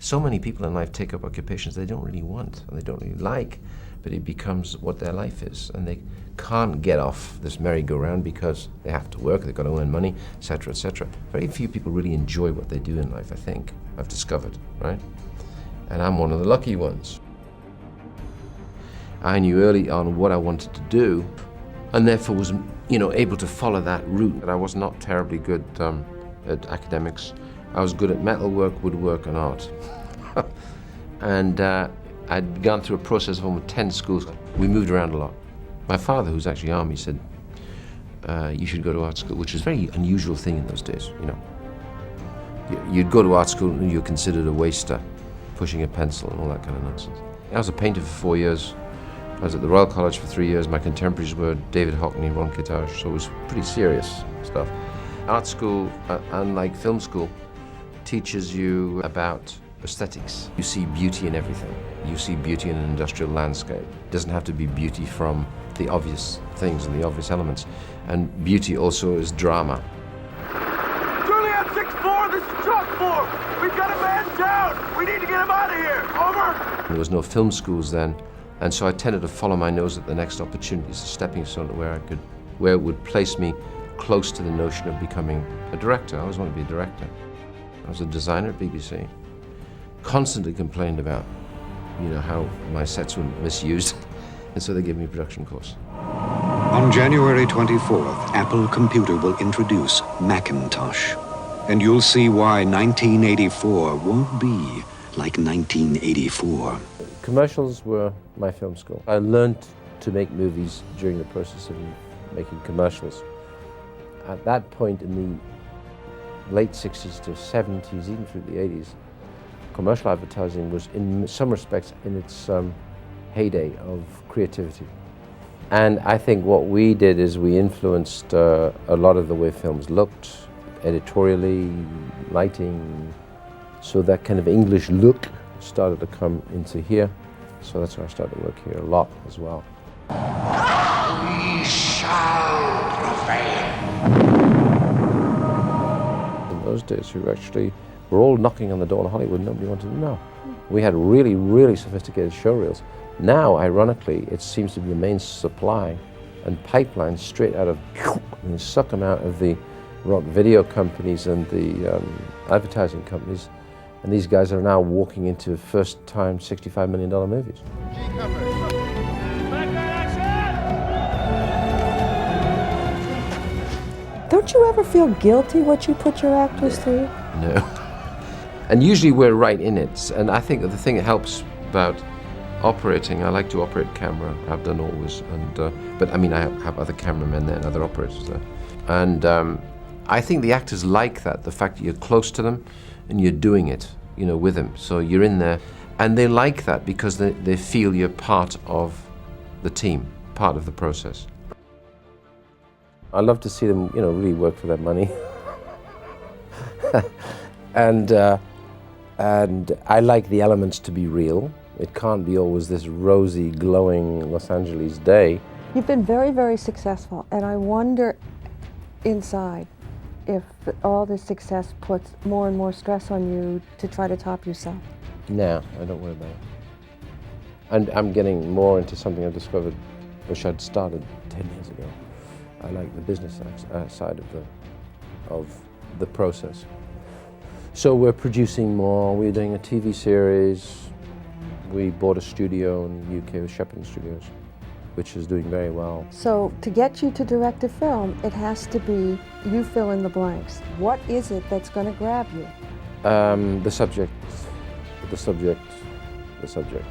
So many people in life take up occupations they don't really want and they don't really like, but it becomes what their life is, and they can't get off this merry-go-round because they have to work, they've got to earn money, etc., etc. Very few people really enjoy what they do in life, I think, I've discovered, right? And I'm one of the lucky ones. I knew early on what I wanted to do, and therefore was, able to follow that route. But I was not terribly good at academics. I was good at metalwork, woodwork, and art. And I'd gone through a process of almost 10 schools. We moved around a lot. My father, who's actually Army, said, you should go to art school, which was a very unusual thing in those days, You'd go to art school and you're considered a waster, pushing a pencil and all that kind of nonsense. I was a painter for 4 years. I was at the Royal College for 3 years. My contemporaries were David Hockney, Ron Kitaj, so it was pretty serious stuff. Art school, unlike film school, teaches you about aesthetics. You see beauty in everything. You see beauty in an industrial landscape. It doesn't have to be beauty from the obvious things and the obvious elements. And beauty also is drama. Juliet 6-4, this is Chalk 4. We've got a man down. We need to get him out of here. Over. There was no film schools then, and so I tended to follow my nose at the next opportunities, a stepping stone to where it would place me close to the notion of becoming a director. I always wanted to be a director. I was a designer at BBC. Constantly complained about, how my sets were misused, and so they gave me a production course. On January 24th, Apple Computer will introduce Macintosh, and you'll see why 1984 won't be like 1984. Commercials were my film school. I learned to make movies during the process of making commercials. At that point in the late 60s to 70s, even through the 80s, commercial advertising was in some respects in its heyday of creativity. And I think what we did is we influenced a lot of the way films looked, editorially, lighting, so that kind of English look started to come into here. So that's where I started to work here a lot as well. We shall prevail. In those days, we actually were all knocking on the door in Hollywood, nobody wanted to know. We had really, really sophisticated showreels. Now, ironically, it seems to be the main supply and pipeline straight out of, and you suck them out of the video companies and the advertising companies. And these guys are now walking into first-time $65 million movies. Don't you ever feel guilty what you put your actors through? No. And usually we're right in it. And I think that the thing that helps about operating, I like to operate camera, I've done always. But I mean, I have other cameramen there and other operators there. And I think the actors like that, the fact that you're close to them and you're doing it, with them. So you're in there. And they like that because they feel you're part of the team, part of the process. I love to see them, really work for their money. And I like the elements to be real. It can't be always this rosy, glowing Los Angeles day. You've been very, very successful, and I wonder inside if all this success puts more and more stress on you to try to top yourself. No, I don't worry about it. And I'm getting more into something I discovered, which I'd started 10 years ago. I like the business side of the process. So we're producing more. We're doing a TV series. We bought a studio in the UK with Shepherd Studios, which is doing very well. So to get you to direct a film, it has to be you fill in the blanks. What is it that's going to grab you? The subject, the subject, the subject.